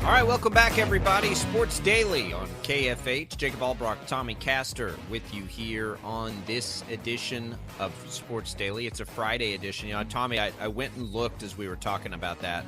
All right, welcome back, everybody. Sports Daily on KFH. Jacob Albrock, Tommy Castor with you here on this edition of Sports Daily. It's a Friday edition. You know, Tommy, I went and looked as we were talking about that,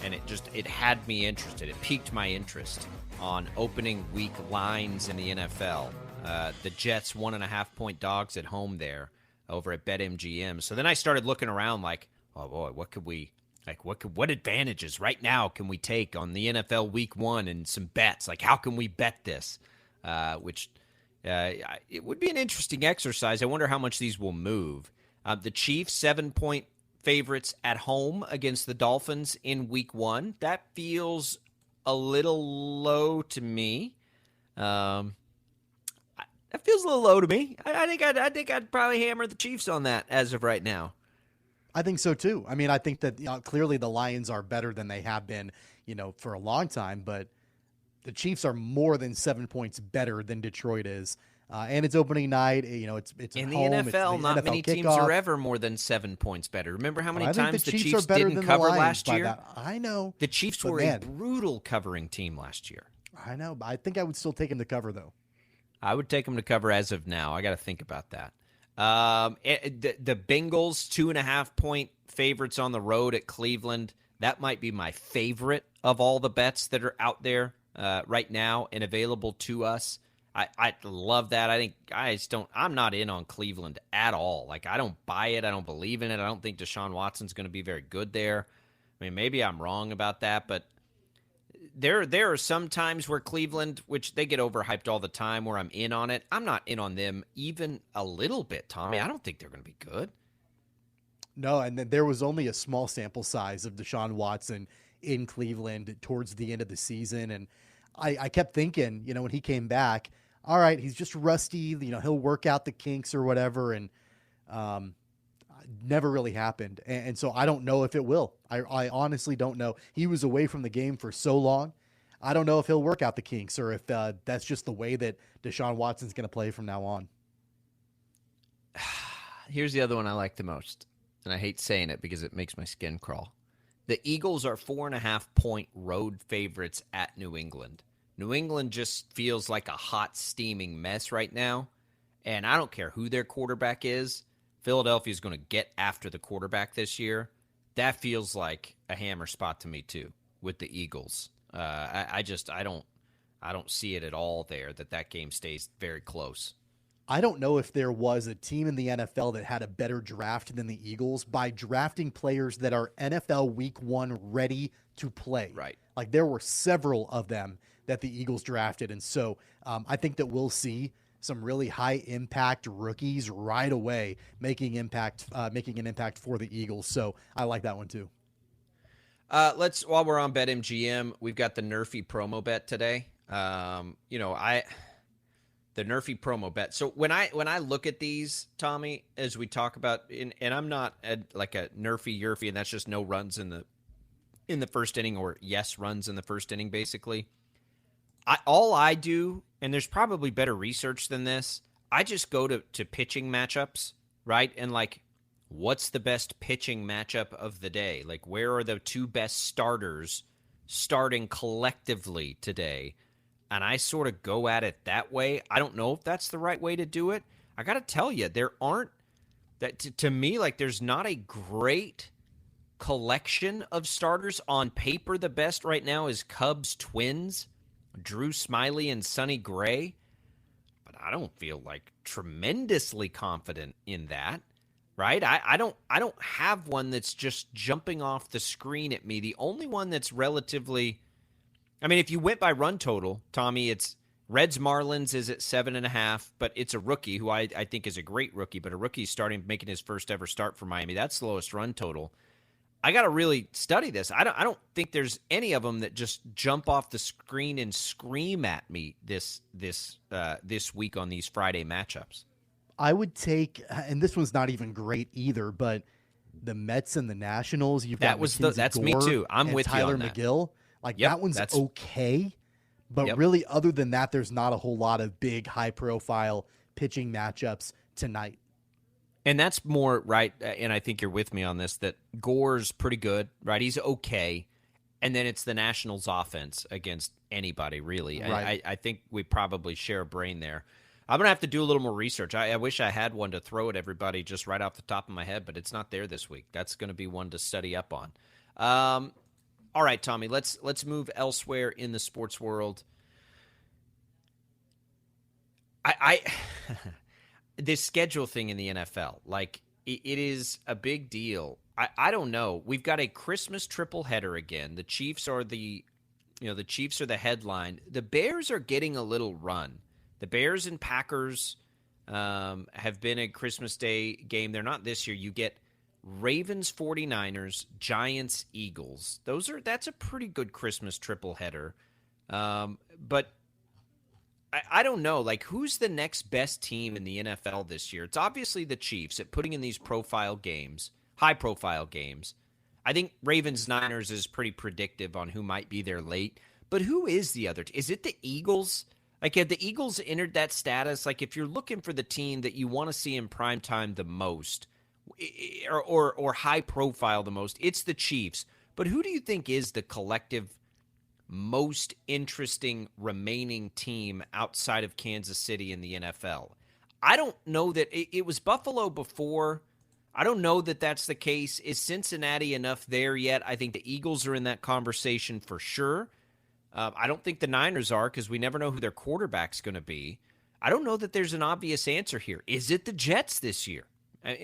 and it had me interested. It piqued my interest on opening week lines in the NFL. The Jets 1.5-point dogs at home there over at BetMGM. So then I started looking around like, oh boy, what advantages right now can we take on the NFL Week 1 and some bets? Like, how can we bet this? It would be an interesting exercise. I wonder how much these will move. The Chiefs, 7-point favorites at home against the Dolphins in Week 1. That feels a little low to me. That feels a little low to me. I think I'd probably hammer the Chiefs on that as of right now. I think so too. I mean, I think that clearly the Lions are better than they have been, for a long time, but the Chiefs are more than 7 points better than Detroit is. And it's opening night. It's in at the home. NFL. Not NFL many teams kickoff. are ever more than 7 points better. Remember how many I think times the Chiefs Chiefs are better didn't than cover the Lions last by year? that. I know. The Chiefs were a brutal covering team last year. I know. But I think I would still take them to cover, though. I would take them to cover as of now. I got to think about that. The Bengals, 2.5-point favorites on the road at Cleveland. That might be my favorite of all the bets that are out there right now and available to us. I love that. I'm not in on Cleveland at all. Like, I don't buy it. I don't believe in it. I don't think Deshaun Watson's going to be very good there. I mean, maybe I'm wrong about that, but there are some times where Cleveland, which they get overhyped all the time, where I'm in on it. I'm not in on them even a little bit, Tommy. I don't think they're going to be good. No, and then there was only a small sample size of Deshaun Watson in Cleveland towards the end of the season, and I kept thinking, when he came back, all right, he's just rusty, he'll work out the kinks or whatever, and never really happened. And so I don't know if it will. I honestly don't know. He was away from the game for so long. I don't know if he'll work out the kinks or if that's just the way that Deshaun Watson's going to play from now on. Here's the other one I like the most, and I hate saying it because it makes my skin crawl. The Eagles are 4.5-point road favorites at New England. New England just feels like a hot, steaming mess right now, and I don't care who their quarterback is. Philadelphia is going to get after the quarterback this year. That feels like a hammer spot to me too with the Eagles. I don't see it at all there that game stays very close. I don't know if there was a team in the NFL that had a better draft than the Eagles by drafting players that are NFL Week 1 ready to play. Right. Like, there were several of them that the Eagles drafted. And so I think that we'll see some really high impact rookies right away making an impact for the Eagles. So I like that one too. While we're on BetMGM, we've got the Nerfy promo bet today. The Nerfy promo bet. So when I look at these, Tommy, as we talk about, and I'm not like a Nerfy, and that's just no runs in the first inning or yes runs in the first inning, basically. All I do, and there's probably better research than this, I just go to pitching matchups, right? And like, what's the best pitching matchup of the day? Like, where are the two best starters starting collectively today? And I sort of go at it that way. I don't know if that's the right way to do it. I got to tell you, there aren't, that to me, like, there's not a great collection of starters. On paper, the best right now is Cubs Twins, Drew Smyly and Sonny Gray. But I don't feel like tremendously confident in that, right? I don't have one that's just jumping off the screen at me. The only one that's relatively, I mean, if you went by run total, Tommy, it's Reds Marlins is at 7.5, but it's a rookie who I think is a great rookie, but a rookie making his first ever start for Miami. That's the lowest run total. I got to really study this. I don't think there's any of them that just jump off the screen and scream at me this week on these Friday matchups. I would take, and this one's not even great either, but the Mets and the Nationals. That's me too. I'm with Tyler you on that. McGill. Like, that one's okay, but really, other than that, there's not a whole lot of big, high-profile pitching matchups tonight. And that's more, right, and I think you're with me on this, that Gore's pretty good, right? He's okay. And then it's the Nationals offense against anybody, really. Right. I think we probably share a brain there. I'm going to have to do a little more research. I wish I had one to throw at everybody just right off the top of my head, but it's not there this week. That's going to be one to study up on. All right, Tommy, let's move elsewhere in the sports world. I this schedule thing in the NFL, like it is a big deal. I don't know. We've got a Christmas triple header again. The Chiefs are the Chiefs are the headline. The Bears are getting a little run. The Bears and Packers have been a Christmas Day game. They're not this year. You get Ravens, 49ers, Giants, Eagles. That's a pretty good Christmas triple header. But I don't know. Like, who's the next best team in the NFL this year? It's obviously the Chiefs at putting in these profile games, high-profile games. I think Ravens-Niners is pretty predictive on who might be there late. But who is the other? Is it the Eagles? Like, have the Eagles entered that status? Like, if you're looking for the team that you want to see in prime time the most, or high-profile the most, it's the Chiefs. But who do you think is the collective most interesting remaining team outside of Kansas City in the NFL? I don't know that it was Buffalo before. I don't know that that's the case. Is Cincinnati enough there yet? I think the Eagles are in that conversation for sure. I don't think the Niners are because we never know who their quarterback's going to be. I don't know that there's an obvious answer here. Is it the Jets this year?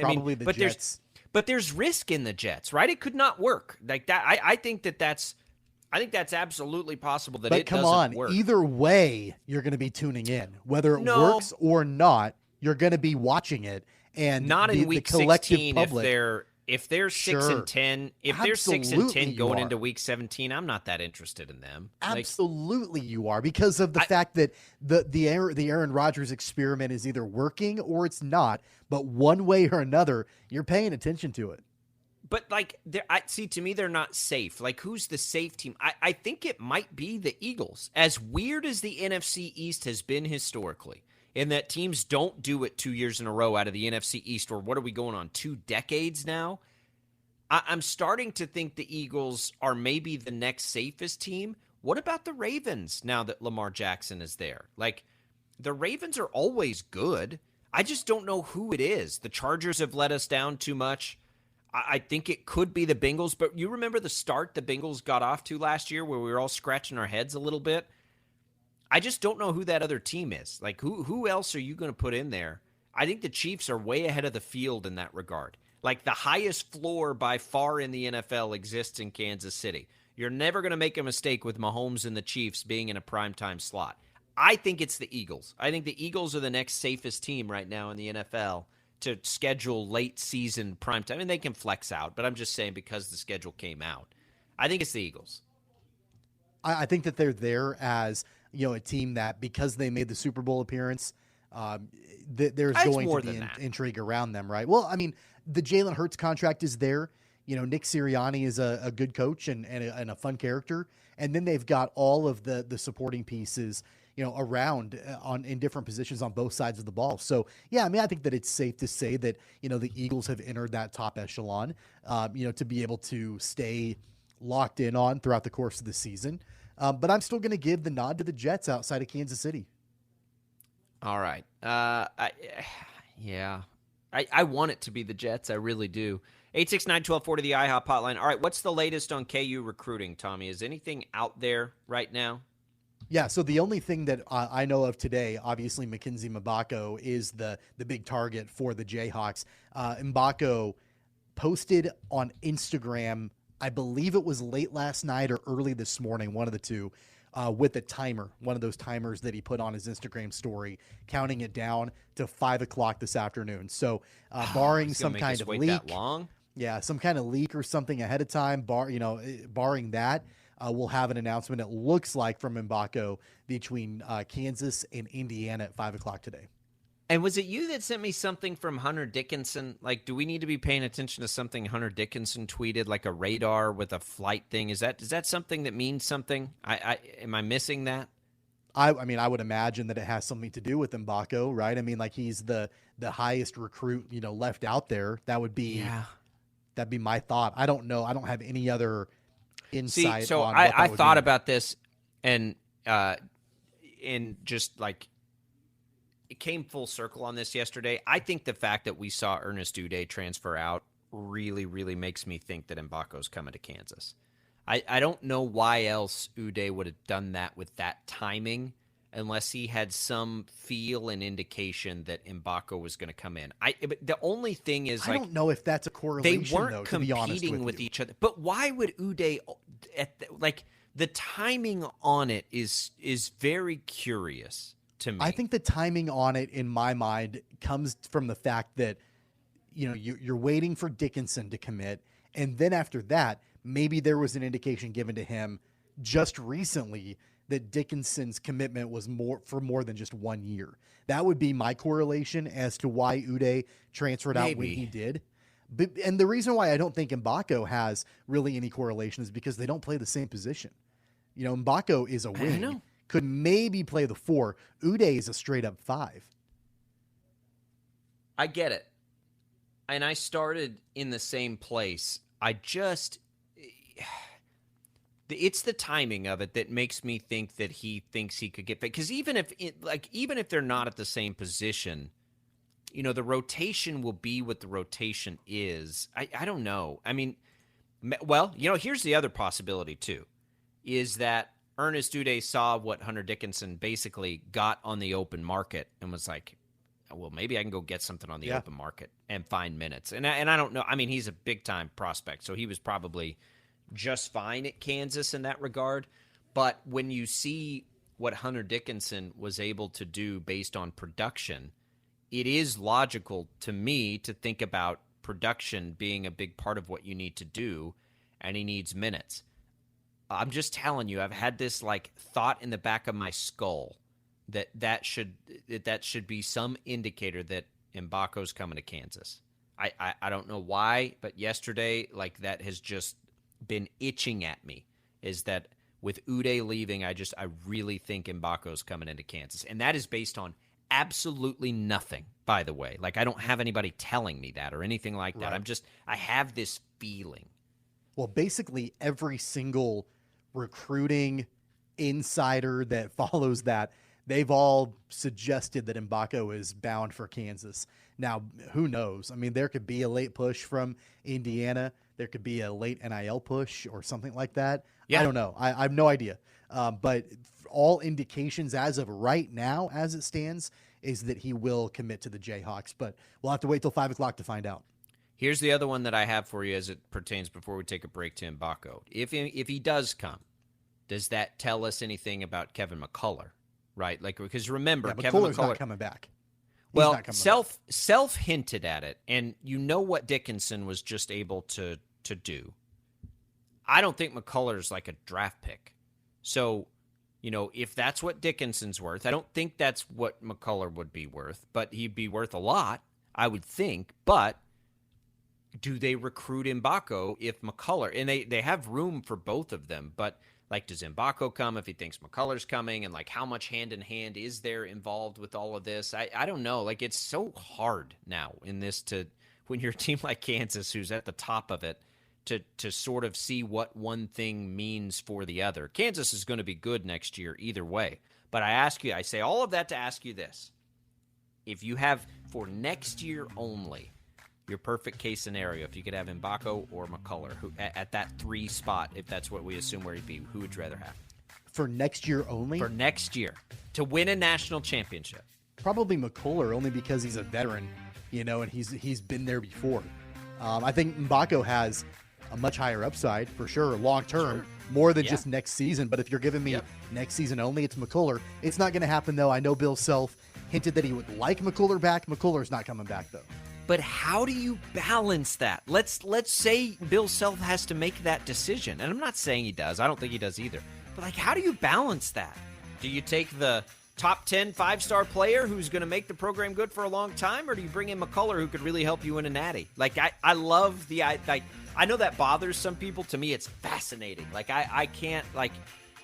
Probably the Jets. But there's risk in the Jets, right? It could not work like that. I think that's absolutely possible that it doesn't work. Either way, you're going to be tuning in. Whether it works or not, you're going to be watching it. And not in week the collective 16 public, if they're 6-10, if they're 6-10 going into week 17, I'm not that interested in them. Absolutely, you are, because of the fact that the Aaron Rodgers experiment is either working or it's not. But one way or another, you're paying attention to it. But to me, they're not safe. Like, who's the safe team? I think it might be the Eagles. As weird as the NFC East has been historically, in that teams don't do it 2 years in a row out of the NFC East, or what are we going on, 2 decades now? I'm starting to think the Eagles are maybe the next safest team. What about the Ravens now that Lamar Jackson is there? Like, the Ravens are always good. I just don't know who it is. The Chargers have let us down too much. I think it could be the Bengals, but you remember the start the Bengals got off to last year where we were all scratching our heads a little bit? I just don't know who that other team is. Like, who else are you going to put in there? I think the Chiefs are way ahead of the field in that regard. Like, the highest floor by far in the NFL exists in Kansas City. You're never going to make a mistake with Mahomes and the Chiefs being in a primetime slot. I think it's the Eagles. I think the Eagles are the next safest team right now in the NFL to schedule late season primetime. And they can flex out, but I'm just saying because the schedule came out. I think it's the Eagles. I think that they're there as, a team that, because they made the Super Bowl appearance, there's going to be intrigue around them, right? Well, I mean, the Jalen Hurts contract is there. Nick Sirianni is a good coach and a fun character. And then they've got all of the supporting pieces, around in different positions on both sides of the ball. So, yeah, I mean, I think that it's safe to say that, the Eagles have entered that top echelon, to be able to stay locked in on throughout the course of the season. But I'm still going to give the nod to the Jets outside of Kansas City. All right. I want it to be the Jets. I really do. 869-1240, the IHOP hotline. All right, what's the latest on KU recruiting, Tommy? Is anything out there right now? Yeah, so the only thing that I know of today, obviously Mackenzie Mbako is the big target for the Jayhawks. Mbako posted on Instagram, I believe it was late last night or early this morning, one of the two, with a timer, one of those timers that he put on his Instagram story, counting it down to 5 o'clock this afternoon. So barring some kind of leak, that long? Yeah, some kind of leak or something ahead of time, barring that, we'll have an announcement, it looks like, from Mbako between Kansas and Indiana at 5 o'clock today. And was it you that sent me something from Hunter Dickinson? Like, do we need to be paying attention to something Hunter Dickinson tweeted, like a radar with a flight thing? Is that something that means something? Am I missing that? I mean, I would imagine that it has something to do with Mbako, right? I mean, like, he's the highest recruit, left out there. That'd be my thought. I don't know. I don't have any other insight so on what that I would thought mean. about this, and just like it came full circle on this yesterday. I think the fact that we saw Ernest Uday transfer out really, really makes me think that Mbako's coming to Kansas. I don't know why else Uday would have done that with that timing unless he had some feel and indication that Mbako was going to come in. But the only thing is, I like, don't know if that's a they correlation, weren't though, to be honest competing with with you. each other. But why would Uday like the timing on it is very curious to me. I think the timing on it, in my mind, comes from the fact that you're waiting for Dickinson to commit, and then after that, maybe there was an indication given to him just recently that Dickinson's commitment was more than just 1 year. That would be my correlation as to why Uday transferred out when he did. And the reason why I don't think Mbako has really any correlation is because they don't play the same position. Mbako is a wing, could maybe play the 4. Uday is a straight up 5. I get it. And I started in the same place. It's the timing of it that makes me think that he thinks he could get paid. Because even if they're not at the same position, the rotation will be what the rotation is. I don't know. I mean, well, here's the other possibility too, is that Ernest Uday saw what Hunter Dickinson basically got on the open market and was like, well, maybe I can go get something on the open market and find minutes. And I don't know. I mean, he's a big-time prospect, so he was probably just fine at Kansas in that regard. But when you see what Hunter Dickinson was able to do based on production, it is logical to me to think about production being a big part of what you need to do, and he needs minutes. I'm just telling you, I've had this thought in the back of my skull that should be some indicator that Mbako's coming to Kansas. I don't know why, but yesterday, that has just been itching at me, is that with Uday leaving, I really think Mbako's coming into Kansas. And that is based on absolutely nothing, by the way. I don't have anybody telling me that or anything like that. Right. I have this feeling. Well, basically every single recruiting insider that follows that, they've all suggested that Mbako is bound for Kansas. Now, who knows? I mean, there could be a late push from Indiana. There could be a late NIL push or something like that. Yeah. I don't know. I have no idea. But all indications as of right now, as it stands, is that he will commit to the Jayhawks. But we'll have to wait till 5 o'clock to find out. Here's the other one that I have for you as it pertains before we take a break to Mbako. If he does come, does that tell us anything about Kevin McCullough? Right, because remember, Kevin McCullough's not coming back. Well, self hinted at it, and what Dickinson was just able to do. I don't think McCullough's like a draft pick. So, if that's what Dickinson's worth, I don't think that's what McCullough would be worth, but he'd be worth a lot, I would think. But do they recruit Mbako if McCullough, and they have room for both of them, but does Mbako come if he thinks McCullough's coming? And how much hand in hand is there involved with all of this? I don't know. It's so hard now in this when you're a team like Kansas, who's at the top of it, to sort of see what one thing means for the other. Kansas is going to be good next year either way. But I say all of that to ask you this. If you have, for next year only, your perfect case scenario, if you could have Mbako or McCullough who at that 3 spot, if that's what we assume where he'd be, who would you rather have? For next year only? For next year. To win a national championship. Probably McCullough, only because he's a veteran, and he's been there before. I think Mbako has a much higher upside, for sure, long-term, more than just next season. But if you're giving me next season only, it's McCullough. It's not going to happen, though. I know Bill Self hinted that he would like McCullough back. McCullough's not coming back, though. But how do you balance that? Let's say Bill Self has to make that decision. And I'm not saying he does. I don't think he does either. But how do you balance that? Do you take the top 10 5-star player who's going to make the program good for a long time? Or do you bring in McCullough who could really help you win a natty? I love I know that bothers some people. To me, it's fascinating. I can't,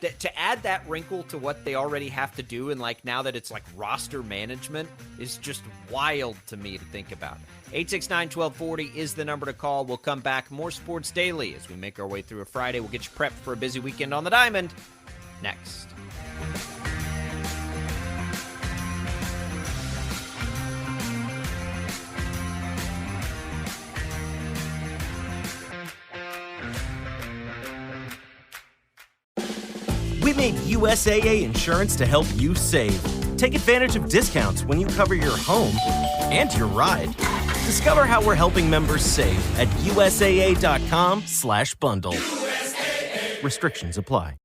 to add that wrinkle to what they already have to do, and like now that it's like roster management, is just wild to me to think about. 869-1240 is the number to call. We'll come back. More Sports Daily as we make our way through a Friday. We'll get you prepped for a busy weekend on the Diamond next. We made USAA Insurance to help you save. Take advantage of discounts when you cover your home and your ride. Discover how we're helping members save at USAA.com/bundle. USAA. Restrictions apply.